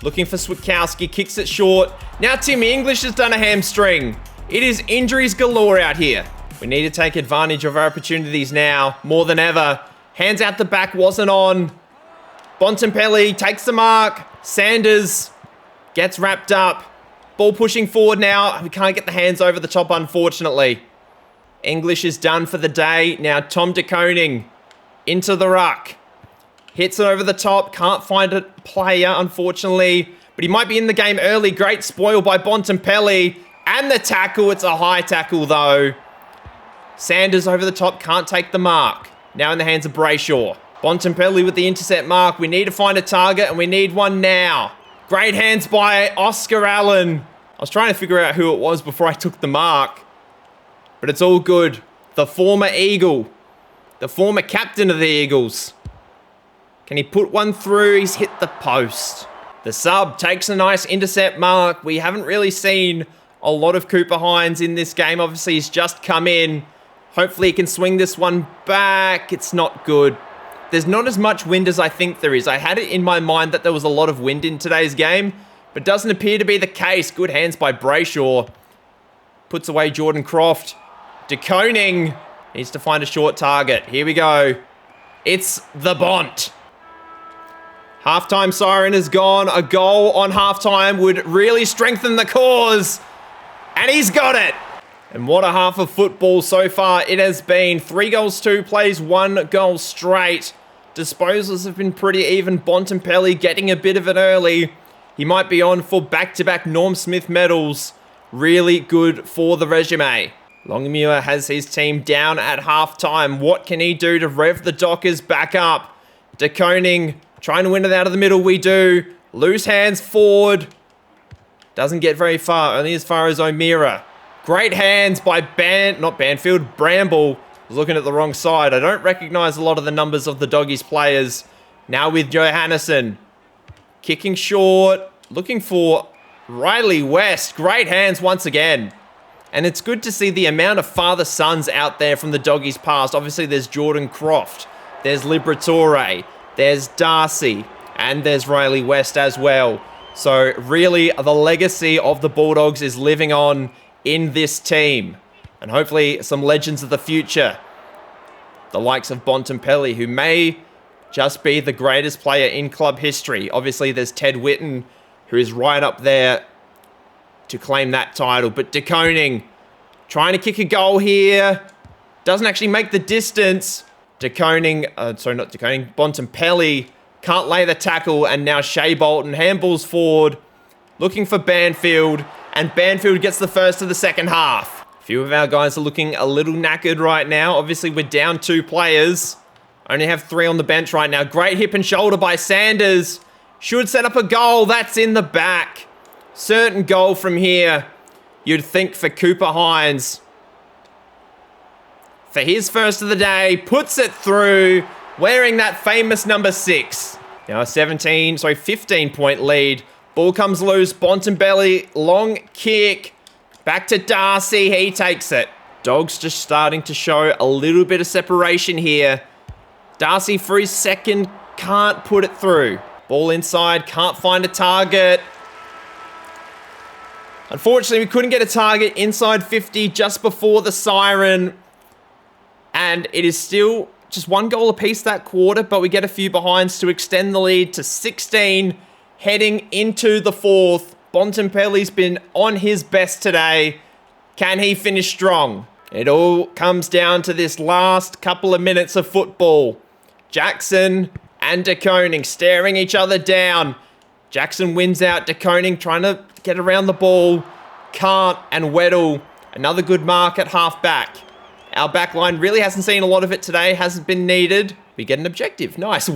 Looking for Switkowski. Kicks it short. Now Tim English has done a hamstring. It is injuries galore out here. We need to take advantage of our opportunities now, more than ever. Hands out the back, wasn't on. Bontempelli takes the mark. Sanders gets wrapped up. Ball pushing forward now. We can't get the hands over the top, unfortunately. English is done for the day. Now Tom de Koning into the ruck. Hits it over the top. Can't find a player, unfortunately. But he might be in the game early. Great spoil by Bontempelli. And the tackle. It's a high tackle, though. Sanders over the top. Can't take the mark. Now in the hands of Brayshaw. Bontempelli with the intercept mark. We need to find a target, and we need one now. Great hands by Oscar Allen. I was trying to figure out who it was before I took the mark. But it's all good. The former Eagle. The former captain of the Eagles. Can he put one through? He's hit the post. The sub takes a nice intercept mark. We haven't really seen a lot of Cooper Hines in this game. Obviously, he's just come in. Hopefully, he can swing this one back. It's not good. There's not as much wind as I think there is. I had it in my mind that there was a lot of wind in today's game, but doesn't appear to be the case. Good hands by Brayshaw. Puts away Jordan Croft. De Koning needs to find a short target. Here we go. It's the Bont. Halftime siren is gone. A goal on halftime would really strengthen the cause. And he's got it. And what a half of football so far it has been. 3 goals, 2 plays, 1 goal straight. Disposals have been pretty even. Bontempelli getting a bit of it early. He might be on for back-to-back Norm Smith medals. Really good for the resume. Longmuir has his team down at halftime. What can he do to rev the Dockers back up? De Koning trying to win it out of the middle. We do. Loose hands forward. Doesn't get very far, only as far as O'Meara. Great hands by Bramble. Was looking at the wrong side. I don't recognise a lot of the numbers of the Doggies players. Now with Johannesson. Kicking short. Looking for Riley West. Great hands once again. And it's good to see the amount of father-sons out there from the Doggies past. Obviously, there's Jordan Croft. There's Liberatore. There's Darcy. And there's Riley West as well. So really, the legacy of the Bulldogs is living on in this team. And hopefully some legends of the future. The likes of Bontempelli, who may just be the greatest player in club history. Obviously, there's Ted Whitten, who is right up there to claim that title. But De Koning trying to kick a goal here. Doesn't actually make the distance. Bontempelli can't lay the tackle, and now Shea Bolton handballs forward, looking for Banfield, and Banfield gets the first of the second half. A few of our guys are looking a little knackered right now. Obviously, we're down 2 players. Only have 3 on the bench right now. Great hip and shoulder by Sanders. Should set up a goal. That's in the back. Certain goal from here, you'd think, for Cooper Hines. For his first of the day, puts it through, wearing that famous number 6. Now a 15-point lead. Ball comes loose. Bontempelli, long kick. Back to Darcy. He takes it. Dogs just starting to show a little bit of separation here. Darcy for his second. Can't put it through. Ball inside. Can't find a target. Unfortunately, we couldn't get a target inside 50 just before the siren. And it is still just 1 goal apiece that quarter, but we get a few behinds to extend the lead to 16, heading into the 4th. Bontempelli's been on his best today. Can he finish strong? It all comes down to this last couple of minutes of football. Jackson and De Koning staring each other down. Jackson wins out. De Koning trying to get around the ball. Can't. And Weddle, another good mark at half-back. Our back line really hasn't seen a lot of it today. Hasn't been needed. We get an objective. Nice.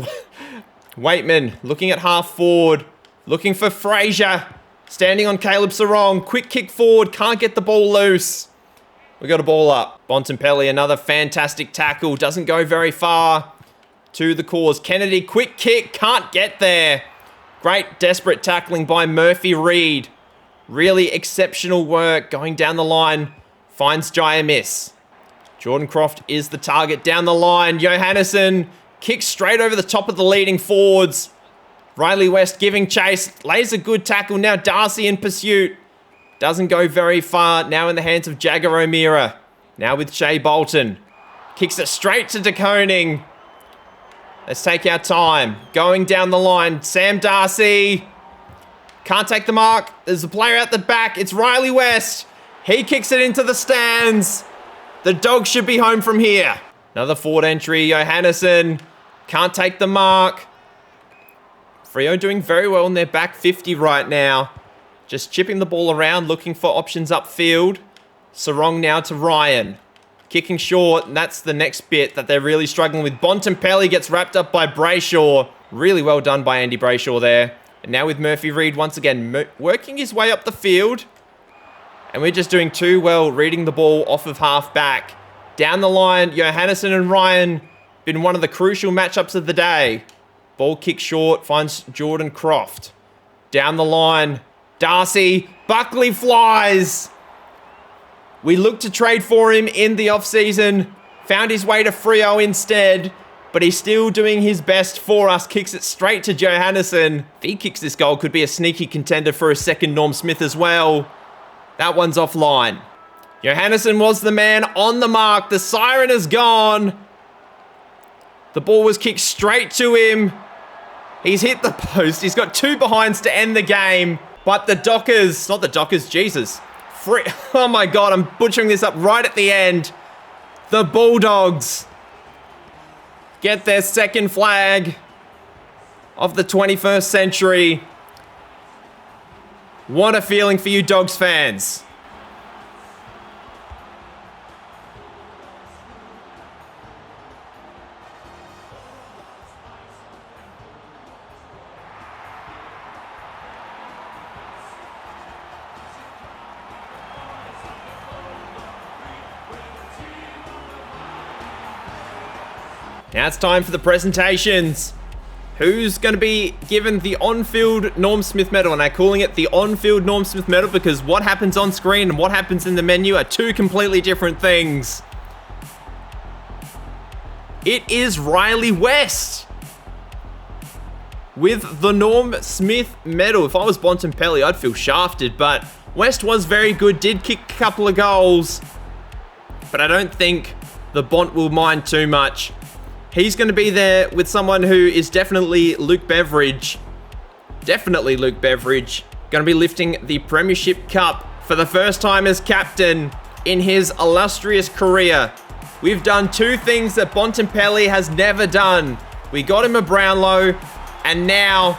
Waitman looking at half-forward. Looking for Fraser. Standing on Caleb Sarong. Quick kick forward. Can't get the ball loose. We got a ball up. Bontempelli, another fantastic tackle. Doesn't go very far. To the cause. Kennedy, quick kick. Can't get there. Great desperate tackling by Murphy Reed. Really exceptional work going down the line. Finds Jaya miss. Jordan Croft is the target down the line. Johannesson kicks straight over the top of the leading forwards. Riley West giving chase. Lays a good tackle. Now Darcy in pursuit. Doesn't go very far. Now in the hands of Jagger O'Meara. Now with Shea Bolton. Kicks it straight to De Koning. Let's take our time. Going down the line. Sam Darcy. Can't take the mark. There's a player out the back. It's Riley West. He kicks it into the stands. The Dogs should be home from here. Another forward entry. Johannesson. Can't take the mark. Freo doing very well in their back 50 right now. Just chipping the ball around, looking for options upfield. Sarong now to Ryan. Kicking short, and that's the next bit that they're really struggling with. Bontempelli gets wrapped up by Brayshaw. Really well done by Andy Brayshaw there. And now with Murphy Reed once again, working his way up the field. And we're just doing too well reading the ball off of half-back. Down the line, Johannesson and Ryan. Been one of the crucial matchups of the day. Ball kick short, finds Jordan Croft. Down the line, Darcy. Buckley flies. We looked to trade for him in the off-season. Found his way to Freo instead. But he's still doing his best for us. Kicks it straight to Johannesson. If he kicks this goal, could be a sneaky contender for a second Norm Smith as well. That one's offline. Johannesson was the man on the mark. The siren is gone. The ball was kicked straight to him. He's hit the post. He's got two behinds to end the game. But the Dockers, not the Dockers, Jesus. Oh my God, I'm butchering this up right at the end. The Bulldogs get their second flag of the 21st century. What a feeling for you Dogs fans. Now it's time for the presentations. Who's going to be given the on-field Norm Smith medal? And I'm calling it the on-field Norm Smith medal because what happens on screen and what happens in the menu are two completely different things. It is Riley West with the Norm Smith medal. If I was Bontempelli, I'd feel shafted, but West was very good, did kick a couple of goals, but I don't think the Bont will mind too much. He's going to be there with someone who is definitely Luke Beveridge. Definitely Luke Beveridge. Going to be lifting the Premiership Cup for the first time as captain in his illustrious career. We've done two things that Bontempelli has never done. We got him a Brownlow, and now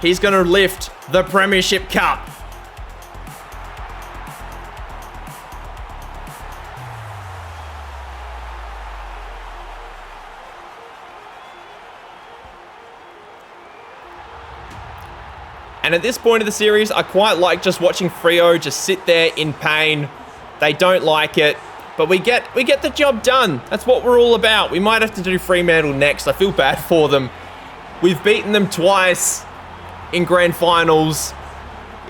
he's going to lift the Premiership Cup. And at this point of the series, I quite like just watching Freo just sit there in pain. They don't like it, but we get the job done. That's what we're all about. We might have to do Fremantle next. I feel bad for them. We've beaten them twice in grand finals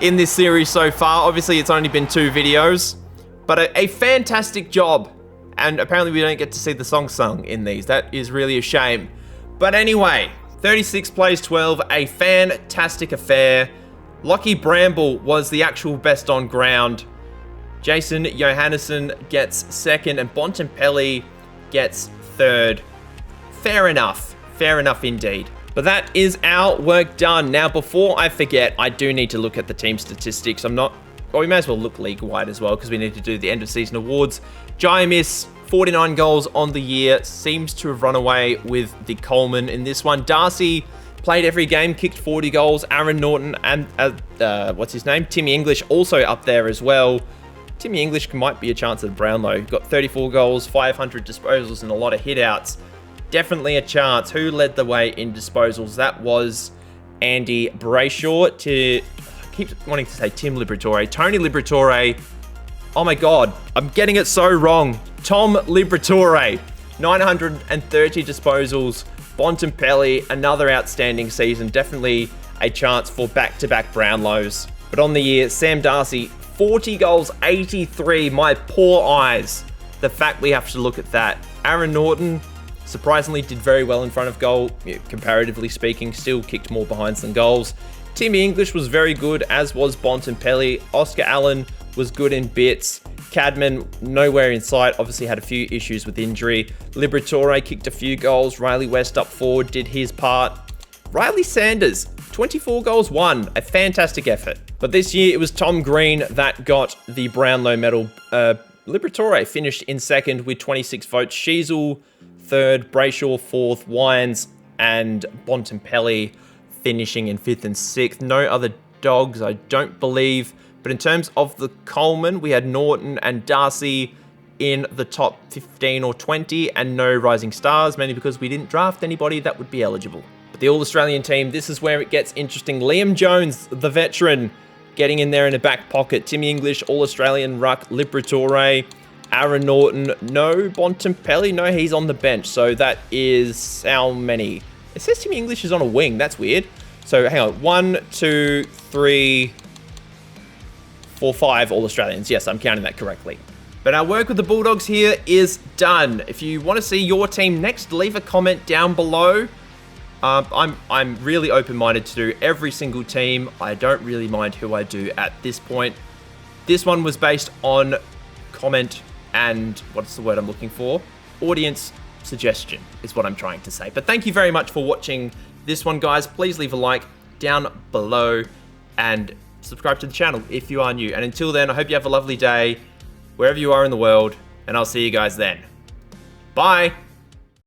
in this series so far. Obviously, it's only been 2 videos, but a fantastic job. And apparently we don't get to see the song sung in these. That is really a shame. But anyway, 36 plays 12, a fantastic affair. Lockie Bramble was the actual best on ground. Jason Johannesson gets second and Bontempelli gets third. Fair enough indeed. But that is our work done. Now, before I forget, I do need to look at the team statistics. I'm not well, we may as well look league-wide as well because we need to do the end-of-season awards. Jaimis, 49 goals on the year, seems to have run away with the Coleman in this one. Darcy played every game, kicked 40 goals. Aaron Norton and, what's his name? Timmy English also up there as well. Timmy English might be a chance at Brownlow. Got 34 goals, 500 disposals, and a lot of hitouts. Definitely a chance. Who led the way in disposals? That was Andy Brayshaw. I keep wanting to say Tim Liberatore. Tony Liberatore. Oh my God, I'm getting it so wrong. Tom Liberatore. 930 disposals. Bontempelli, another outstanding season. Definitely a chance for back-to-back Brownlows. But on the year, Sam Darcy, 40 goals, 83. My poor eyes. The fact we have to look at that. Aaron Norton, surprisingly, did very well in front of goal. Comparatively speaking, still kicked more behinds than goals. Timmy English was very good, as was Bontempelli. Oscar Allen was good in bits. Cadman, nowhere in sight, obviously had a few issues with injury. Liberatore kicked a few goals. Riley West up forward did his part. Riley Sanders, 24 goals, 1. A fantastic effort. But this year, it was Tom Green that got the Brownlow medal. Liberatore finished in second with 26 votes. Sheasel, third. Brayshaw, fourth. Wines and Bontempelli finishing in 5th and 6th. No other dogs, I don't believe. But in terms of the Coleman, we had Norton and Darcy in the top 15 or 20 and no rising stars, mainly because we didn't draft anybody that would be eligible. But the All-Australian team, this is where it gets interesting. Liam Jones, the veteran, getting in there in the back pocket. Timmy English, All-Australian ruck. Liberatore, Aaron Norton. No Bontempelli. No, he's on the bench. So that is how many? It says Timmy English is on a wing. That's weird. So hang on. 1, 2, 3... 4, 5 All-Australians. Yes, I'm counting that correctly. But our work with the Bulldogs here is done. If you want to see your team next, leave a comment down below. I'm really open-minded to do every single team. I don't really mind who I do at this point. This one was based on comment and what's the word I'm looking for? Audience suggestion is what I'm trying to say. But thank you very much for watching this one, guys. Please leave a like down below and subscribe to the channel if you are new. And until then, I hope you have a lovely day wherever you are in the world, and I'll see you guys then. Bye!